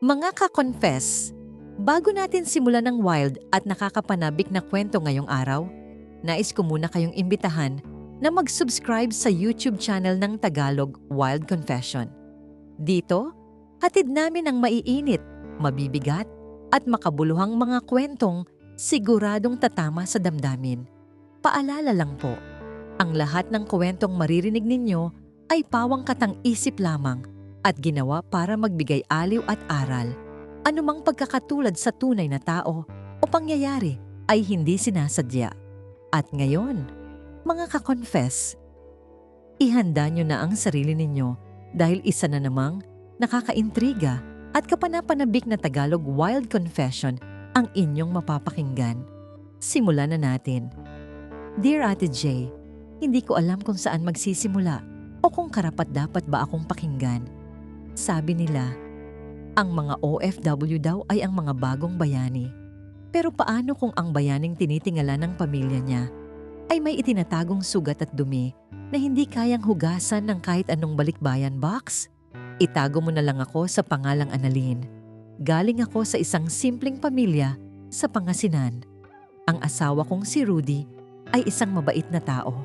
Mga ka-confess, bago natin simulan ng wild at nakakapanabik na kwento ngayong araw, nais ko muna kayong imbitahan na mag-subscribe sa YouTube channel ng Tagalog Wild Confession. Dito, hatid namin ang maiinit, mabibigat, at makabuluhang mga kwentong siguradong tatama sa damdamin. Paalala lang po, ang lahat ng kwentong maririnig ninyo ay pawang katang-isip lamang at ginawa para magbigay aliw at aral. Anumang pagkakatulad sa tunay na tao o pangyayari ay hindi sinasadya. At ngayon, mga ka-confess, ihanda nyo na ang sarili ninyo dahil isa na namang nakakaintriga at kapanapanabik na Tagalog Wild Confession ang inyong mapapakinggan. Simulan na natin. Dear Ate J, hindi ko alam kung saan magsisimula o kung karapat-dapat ba akong pakinggan. Sabi nila, ang mga OFW daw ay ang mga bagong bayani. Pero paano kung ang bayaning tinitingala ng pamilya niya ay may itinatagong sugat at dumi na hindi kayang hugasan ng kahit anong balikbayan box? Itago mo na lang ako sa pangalang Annalyn. Galing ako sa isang simpleng pamilya sa Pangasinan. Ang asawa kong si Rudy ay isang mabait na tao,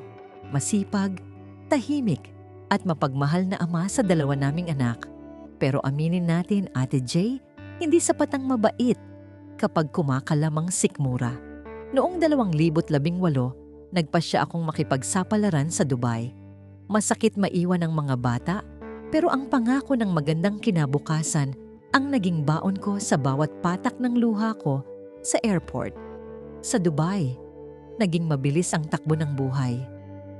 masipag, tahimik at mapagmahal na ama sa dalawa naming anak. Pero aminin natin, Ate J, hindi sapat ang mabait kapag kumakalamang sikmura. Noong 2018, nagpasya akong makipagsapalaran sa Dubai. Masakit maiwan ang mga bata, pero ang pangako ng magandang kinabukasan ang naging baon ko sa bawat patak ng luha ko sa airport. Sa Dubai, naging mabilis ang takbo ng buhay.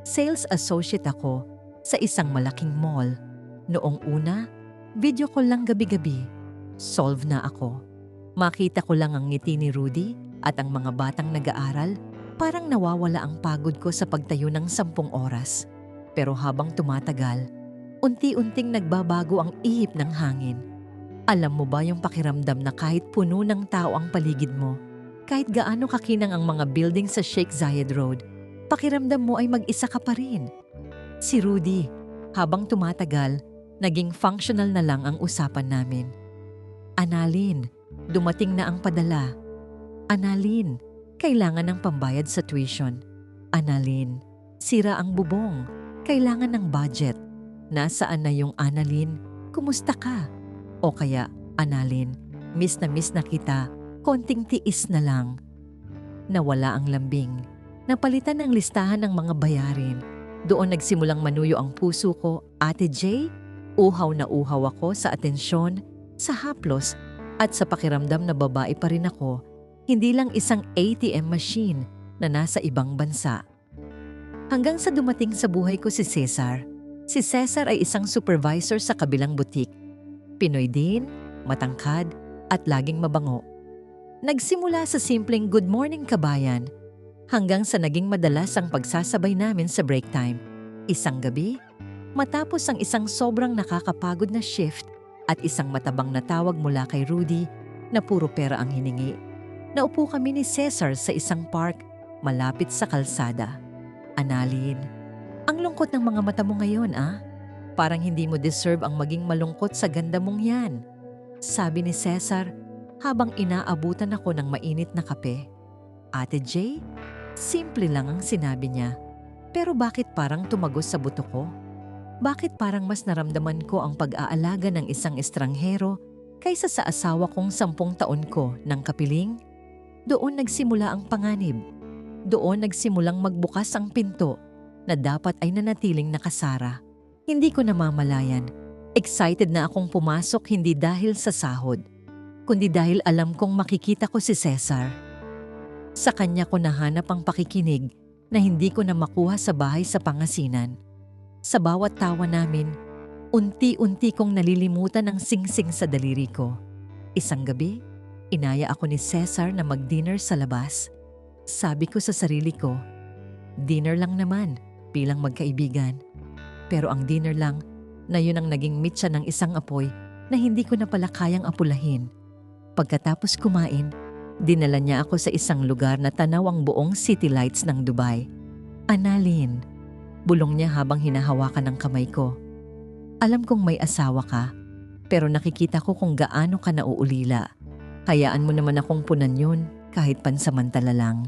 Sales associate ako sa isang malaking mall. Noong una, video call lang gabi-gabi. Solve na ako. Makita ko lang ang ngiti ni Rudy at ang mga batang nag-aaral, parang nawawala ang pagod ko sa pagtayo ng 10 oras. Pero habang tumatagal, unti-unting nagbabago ang ihip ng hangin. Alam mo ba yung pakiramdam na kahit puno ng tao ang paligid mo, kahit gaano kakinang ang mga building sa Sheikh Zayed Road, pakiramdam mo ay mag-isa ka pa rin. Si Rudy, habang tumatagal, naging functional na lang ang usapan namin. Annalyn, dumating na ang padala. Annalyn, kailangan ng pambayad sa tuition. Annalyn, sira ang bubong, kailangan ng budget. Nasaan na yung Annalyn? Kumusta ka? O kaya, Annalyn, miss na kita, konting tiis na lang. Nawala ang lambing. Napalitan ang listahan ng mga bayarin. Doon nagsimulang manuyo ang puso ko, Ate J, uhaw na uhaw ako sa atensyon, sa haplos, at sa pakiramdam na babae pa rin ako, hindi lang isang ATM machine na nasa ibang bansa. Hanggang sa dumating sa buhay ko si Cesar. Si Cesar ay isang supervisor sa kabilang butik. Pinoy din, matangkad, at laging mabango. Nagsimula sa simpleng good morning kabayan, hanggang sa naging madalas ang pagsasabay namin sa break time. Isang gabi, matapos ang isang sobrang nakakapagod na shift at isang matabang na tawag mula kay Rudy na puro pera ang hiningi, naupo kami ni Cesar sa isang park malapit sa kalsada. Annalyn, ang lungkot ng mga mata mo ngayon, ah? Parang hindi mo deserve ang maging malungkot sa ganda mong yan. Sabi ni Cesar habang inaabutan ako ng mainit na kape. Ate J, simple lang ang sinabi niya. Pero bakit parang tumagos sa buto ko? Bakit parang mas naramdaman ko ang pag-aalaga ng isang estranghero kaysa sa asawa kong 10 taon ko ng kapiling? Doon nagsimula ang panganib. Doon nagsimulang magbukas ang pinto na dapat ay nanatiling nakasara. Hindi ko namamalayan. Excited na akong pumasok hindi dahil sa sahod, kundi dahil alam kong makikita ko si Cesar. Sa kanya ko nahanap ang pakikinig na hindi ko na makuha sa bahay sa Pangasinan. Sa bawat tawa namin, unti-unti kong nalilimutan ang singsing sa daliri ko. Isang gabi, inaya ako ni Cesar na mag-dinner sa labas. Sabi ko sa sarili ko, dinner lang naman bilang magkaibigan. Pero ang dinner lang na yun ang naging mitsa ng isang apoy na hindi ko na pala kayang apulahin. Pagkatapos kumain, dinala niya ako sa isang lugar na tanaw ang buong city lights ng Dubai. Annalyn, bulong niya habang hinahawakan ng kamay ko. Alam kong may asawa ka, Pero nakikita ko kung gaano ka nauulila. Hayaan mo naman akong punan yun kahit pansamantala lang.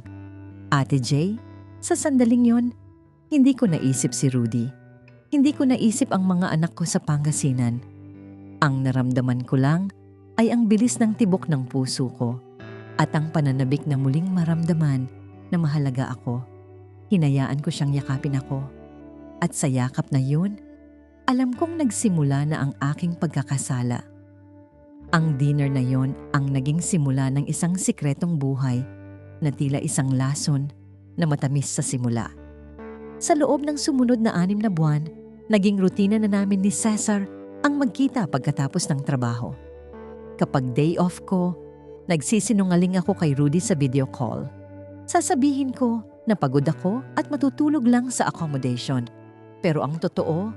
Ate Jay, sa sandaling yon, hindi ko naisip si Rudy. Hindi ko naisip ang mga anak ko sa Pangasinan. Ang naramdaman ko lang ay ang bilis ng tibok ng puso ko at ang pananabik na muling maramdaman na mahalaga ako. Hinayaan ko siyang yakapin ako. At sa yakap na yun, alam kong nagsimula na ang aking pagkakasala. Ang dinner na yon ang naging simula ng isang sikretong buhay na tila isang lason na matamis sa simula. Sa loob ng sumunod na 6 na buwan, naging rutina na namin ni Cesar ang magkita pagkatapos ng trabaho. Kapag day off ko, nagsisinungaling ako kay Rudy sa video call. Sasabihin ko na pagod ako at matutulog lang sa accommodation. Pero ang totoo,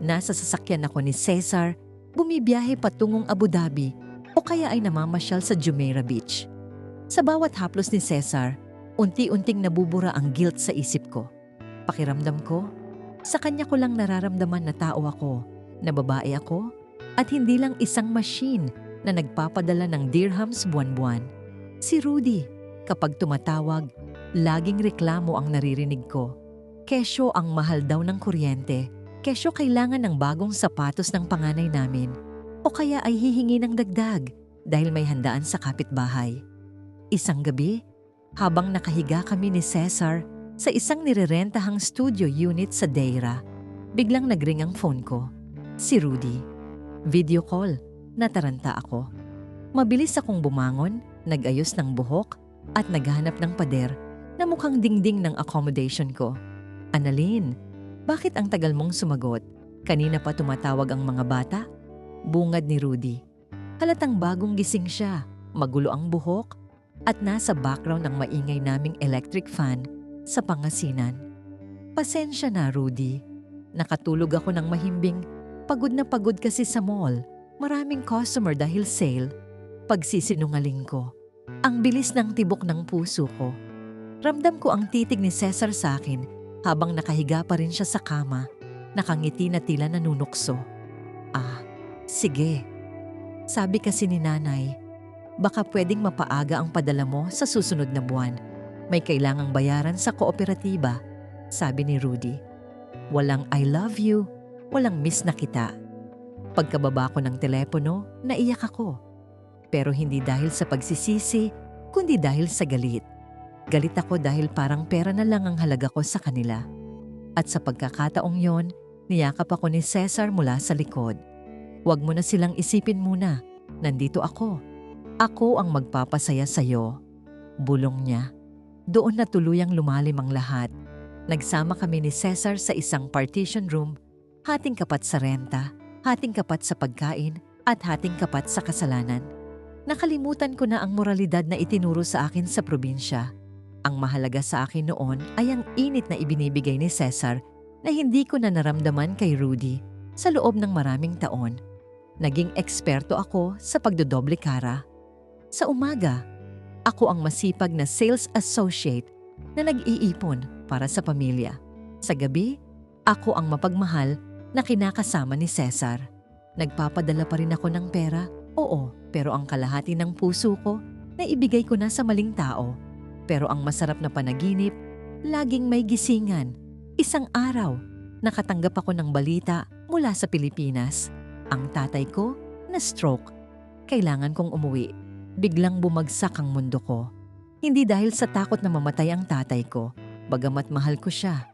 nasa sasakyan ako ni Cesar, bumibiyahe patungong Abu Dhabi o kaya ay namamasyal sa Jumeirah Beach. Sa bawat haplos ni Cesar, unti-unting nabubura ang guilt sa isip ko. Pakiramdam ko, sa kanya ko lang nararamdaman na tao ako, na babae ako, at hindi lang isang machine na nagpapadala ng dirhams buwan-buwan. Si Rudy, kapag tumatawag, laging reklamo ang naririnig ko. Kesyo ang mahal daw ng kuryente, kesyo kailangan ng bagong sapatos ng panganay namin, o kaya ay hihingi ng dagdag dahil may handaan sa kapitbahay. Isang gabi, habang nakahiga kami ni Cesar sa isang nirerentahang studio unit sa Deira, biglang nagring ang phone ko. Si Rudy. Video call. Nataranta ako. Mabilis akong bumangon, nag-ayos ng buhok at naghanap ng pader na mukhang dingding ng accommodation ko. Annalyn, bakit ang tagal mong sumagot? Kanina pa tumatawag ang mga bata? Bungad ni Rudy. Halatang bagong gising siya, magulo ang buhok at nasa background ng maingay naming electric fan sa Pangasinan. Pasensya na, Rudy. Nakatulog ako ng mahimbing. Pagod na pagod kasi sa mall. Maraming customer dahil sale. Pagsisinungaling ko. Ang bilis ng tibok ng puso ko. Ramdam ko ang titig ni Cesar sa akin habang nakahiga pa rin siya sa kama. Nakangiti na tila nanunukso. Ah, sige. Sabi kasi ni nanay, baka pwedeng mapaaga ang padala mo sa susunod na buwan. May kailangang bayaran sa kooperatiba, sabi ni Rudy. Walang I love you, walang miss na kita. Pagkababa ko ng telepono, naiyak ako. Pero hindi dahil sa pagsisisi, kundi dahil sa galit. Galit ako dahil parang pera na lang ang halaga ko sa kanila. At sa pagkakataong yon, niyakap ako ni Cesar mula sa likod. Huwag mo na silang isipin muna. Nandito ako. Ako ang magpapasaya sa'yo. Bulong niya. Doon na tuluyang lumalim ang lahat. Nagsama kami ni Cesar sa isang partition room, hating kapat sa renta, hating kapat sa pagkain, at hating kapat sa kasalanan. Nakalimutan ko na ang moralidad na itinuro sa akin sa probinsya. Ang mahalaga sa akin noon ay ang init na ibinibigay ni Cesar na hindi ko na naramdaman kay Rudy sa loob ng maraming taon. Naging eksperto ako sa pagdodoble kara. Sa umaga, ako ang masipag na sales associate na nag-iipon para sa pamilya. Sa gabi, ako ang mapagmahal na kinakasama ni Cesar. Nagpapadala pa rin ako ng pera, oo, pero ang kalahati ng puso ko na ibigay ko na sa maling tao. Pero ang masarap na panaginip, laging may gisingan. Isang araw, nakatanggap ako ng balita mula sa Pilipinas. Ang tatay ko na-stroke. Kailangan kong umuwi. Biglang bumagsak ang mundo ko. Hindi dahil sa takot na mamatay ang tatay ko, bagamat mahal ko siya,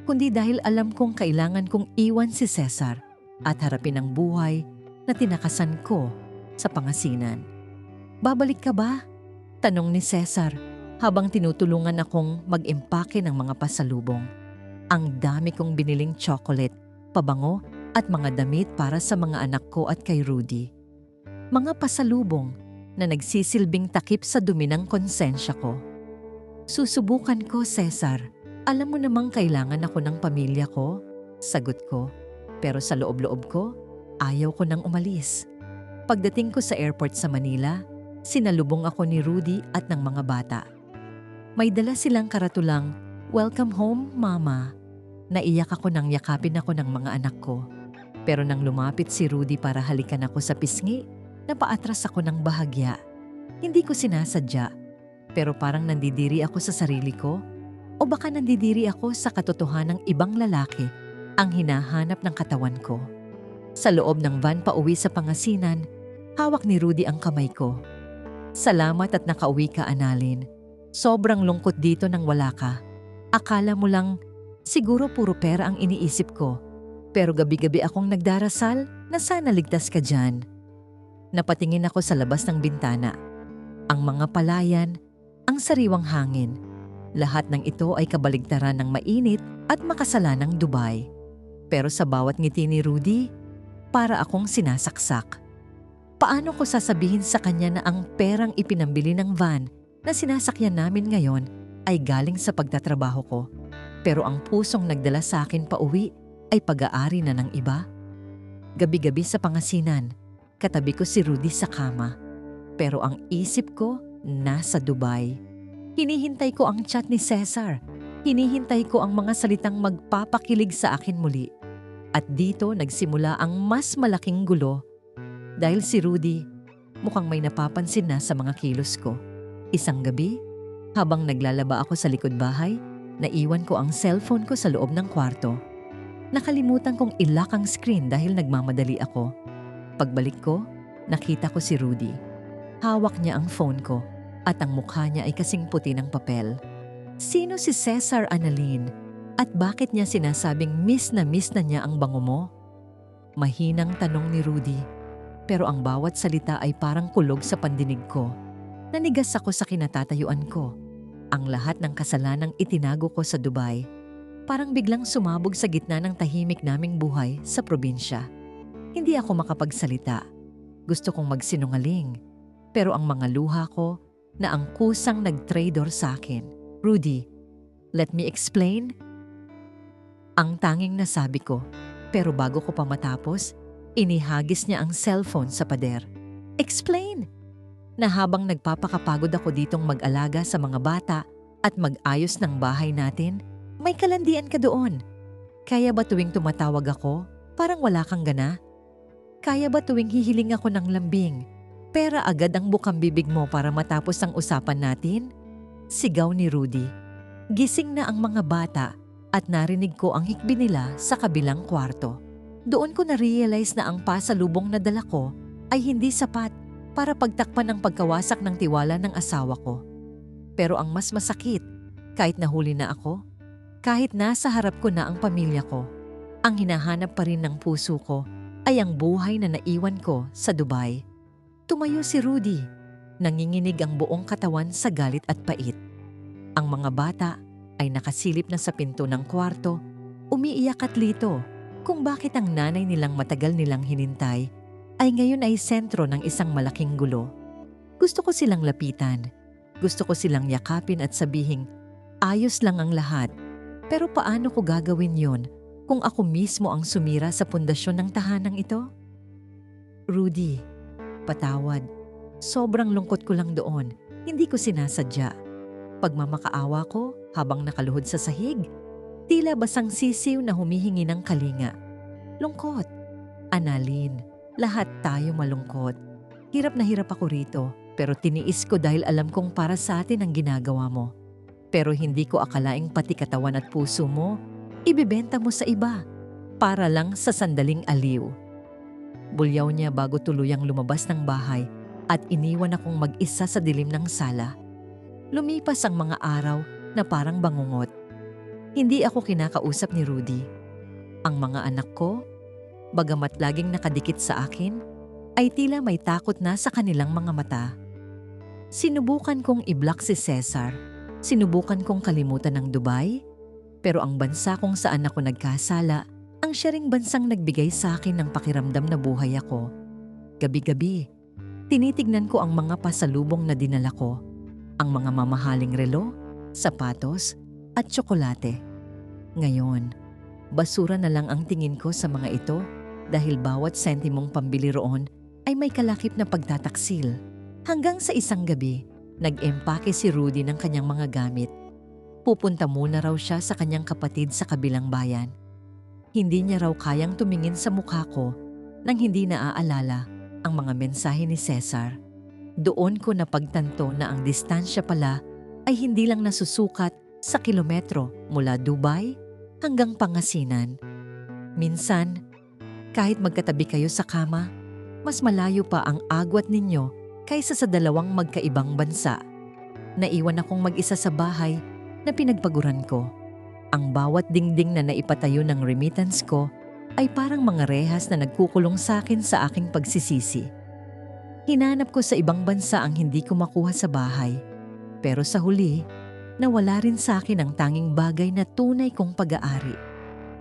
kundi dahil alam kong kailangan kong iwan si Cesar at harapin ang buhay na tinakasan ko sa Pangasinan. Babalik ka ba? Tanong ni Cesar habang tinutulungan akong mag-impake ng mga pasalubong. Ang dami kong biniling chocolate, pabango at mga damit para sa mga anak ko at kay Rudy. Mga pasalubong na nagsisilbing takip sa dumi ng konsensya ko. Susubukan ko, Cesar. Alam mo namang kailangan ako ng pamilya ko, sagot ko. Pero sa loob-loob ko, ayaw ko nang umalis. Pagdating ko sa airport sa Manila, sinalubong ako ni Rudy at ng mga bata. May dala silang karatulang, "Welcome home, Mama." Naiyak ako nang yakapin ako ng mga anak ko. Pero nang lumapit si Rudy para halikan ako sa pisngi, napaatras ako ng bahagya. Hindi ko sinasadya, pero parang nandidiri ako sa sarili ko o baka nandidiri ako sa katotohanang ibang lalaki ang hinahanap ng katawan ko. Sa loob ng van pauwi sa Pangasinan, hawak ni Rudy ang kamay ko. Salamat at nakauwi ka, Annalyn. Sobrang lungkot dito nang wala ka. Akala mo lang, siguro puro pera ang iniisip ko. Pero gabi-gabi akong nagdarasal na sana ligtas ka dyan. Napatingin ako sa labas ng bintana. Ang mga palayan, ang sariwang hangin. Lahat ng ito ay kabaligtaran ng mainit at makasalanang Dubai. Pero sa bawat ngiti ni Rudy, para akong sinasaksak. Paano ko sasabihin sa kanya na ang perang ipinambili ng van na sinasakyan namin ngayon ay galing sa pagtatrabaho ko, pero ang pusong nagdala sa akin pauwi ay pag-aari na ng iba? Gabi-gabi sa Pangasinan, katabi ko si Rudy sa kama. Pero ang isip ko nasa Dubai. Hinihintay ko ang chat ni Cesar. Hinihintay ko ang mga salitang magpapakilig sa akin muli. At dito nagsimula ang mas malaking gulo. Dahil si Rudy, mukhang may napapansin na sa mga kilos ko. Isang gabi, habang naglalaba ako sa likod bahay, naiwan ko ang cellphone ko sa loob ng kwarto. Nakalimutan kong i-lock ang screen dahil nagmamadali ako. Pagbalik ko, nakita ko si Rudy. Hawak niya ang phone ko at ang mukha niya ay kasing puti ng papel. Sino si Cesar, Annalyn? At bakit niya sinasabing miss na niya ang bango mo? Mahinang tanong ni Rudy, pero ang bawat salita ay parang kulog sa pandinig ko. Nanigas ako sa kinatatayuan ko. Ang lahat ng kasalanang itinago ko sa Dubai, parang biglang sumabog sa gitna ng tahimik naming buhay sa probinsya. Hindi ako makapagsalita. Gusto kong magsinungaling. Pero ang mga luha ko na ang kusang nag-traitor sa akin. Rudy, let me explain. Ang tanging nasabi ko. Pero bago ko pa matapos, inihagis niya ang cellphone sa pader. Explain! Na habang nagpapakapagod ako ditong mag-alaga sa mga bata at mag-ayos ng bahay natin, may kalandian ka doon. Kaya ba tuwing tumatawag ako, parang wala kang gana? Kaya ba tuwing hihiling ako ng lambing, pera agad ang bukang bibig mo para matapos ang usapan natin? Sigaw ni Rudy. Gising na ang mga bata at narinig ko ang hikbi nila sa kabilang kwarto. Doon ko na-realize na ang pasalubong na dala ko ay hindi sapat para pagtakpan ang pagkawasak ng tiwala ng asawa ko. Pero ang mas masakit, kahit nahuli na ako, kahit nasa harap ko na ang pamilya ko, ang hinahanap pa rin ng puso ko ay ang buhay na naiwan ko sa Dubai. Tumayo si Rudy. Nanginginig ang buong katawan sa galit at pait. Ang mga bata ay nakasilip na sa pinto ng kwarto, umiiyak at lito kung bakit ang nanay nilang matagal nilang hinintay ay ngayon ay sentro ng isang malaking gulo. Gusto ko silang lapitan. Gusto ko silang yakapin at sabihing, ayos lang ang lahat. Pero paano ko gagawin yon kung ako mismo ang sumira sa pundasyon ng tahanang ito? Rudy, patawad. Sobrang lungkot ko lang doon. Hindi ko sinasadya. Pagmamakaawa ko habang nakaluhod sa sahig, tila basang sisiw na humihingi ng kalinga. Lungkot. Annalyn, lahat tayo malungkot. Hirap na hirap ako rito, pero tiniis ko dahil alam kong para sa atin ang ginagawa mo. Pero hindi ko akalaing pati katawan at puso mo, ibibenta mo sa iba para lang sa sandaling aliw. Bulyaw niya bago tuluyang lumabas ng bahay at iniwan akong mag-isa sa dilim ng sala. Lumipas ang mga araw na parang bangungot. Hindi ako kinakausap ni Rudy. Ang mga anak ko, bagamat laging nakadikit sa akin, ay tila may takot na sa kanilang mga mata. Sinubukan kong i-block si Cesar. Sinubukan kong kalimutan ng Dubai. Pero ang bansa kung saan ako nagkasala, ang siya ring bansang nagbigay sa akin ng pakiramdam na buhay ako. Gabi-gabi, tinitignan ko ang mga pasalubong na dinala ko. Ang mga mamahaling relo, sapatos, at tsokolate. Ngayon, basura na lang ang tingin ko sa mga ito dahil bawat sentimong pambili roon ay may kalakip na pagtataksil. Hanggang sa isang gabi, nag-empake si Rudy ng kanyang mga gamit. Pupunta muna raw siya sa kanyang kapatid sa kabilang bayan. Hindi niya raw kayang tumingin sa mukha ko nang hindi naaalala ang mga mensahe ni Cesar. Doon ko napagtanto na ang distansya pala ay hindi lang nasusukat sa kilometro mula Dubai hanggang Pangasinan. Minsan, kahit magkatabi kayo sa kama, mas malayo pa ang agwat ninyo kaysa sa dalawang magkaibang bansa. Naiwan akong mag-isa sa bahay na pinagpaguran ko. Ang bawat dingding na naipatayo ng remittance ko ay parang mga rehas na nagkukulong sa akin sa aking pagsisisi. Hinanap ko sa ibang bansa ang hindi ko makuha sa bahay. Pero sa huli, nawala rin sa akin ang tanging bagay na tunay kong pag-aari.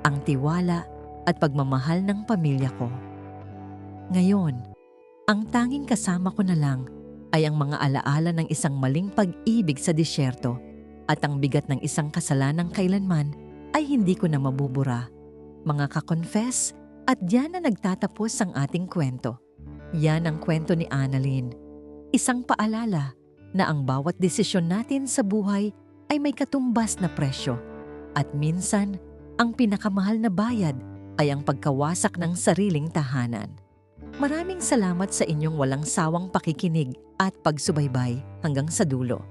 Ang tiwala at pagmamahal ng pamilya ko. Ngayon, ang tanging kasama ko na lang ay ang mga alaala ng isang maling pag-ibig sa disyerto at ang bigat ng isang kasalanang kailanman ay hindi ko na mabubura. Mga ka-confess, at diyan na nagtatapos ang ating kwento. Yan ang kwento ni Annalyn. Isang paalala na ang bawat desisyon natin sa buhay ay may katumbas na presyo. At minsan, ang pinakamahal na bayad ay ang pagkawasak ng sariling tahanan. Maraming salamat sa inyong walang sawang pakikinig at pagsubaybay hanggang sa dulo.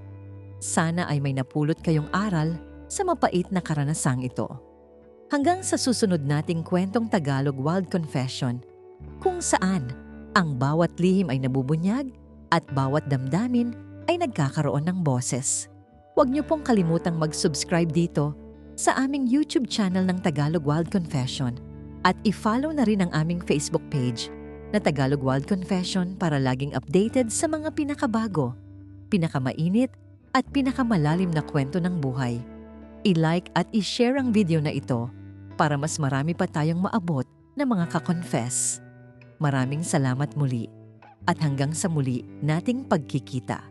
Sana ay may napulot kayong aral sa mapait na karanasang ito. Hanggang sa susunod nating kwentong Tagalog Wild Confession, kung saan ang bawat lihim ay nabubunyag at bawat damdamin ay nagkakaroon ng boses. Huwag niyo pong kalimutang mag-subscribe dito sa aming YouTube channel ng Tagalog Wild Confession at i-follow na rin ang aming Facebook page na Tagalog Wild Confession para laging updated sa mga pinakabago, pinakamainit at pinakamalalim na kwento ng buhay. I-like at i-share ang video na ito para mas marami pa tayong maabot na mga ka-confess. Maraming salamat muli at hanggang sa muli nating pagkikita.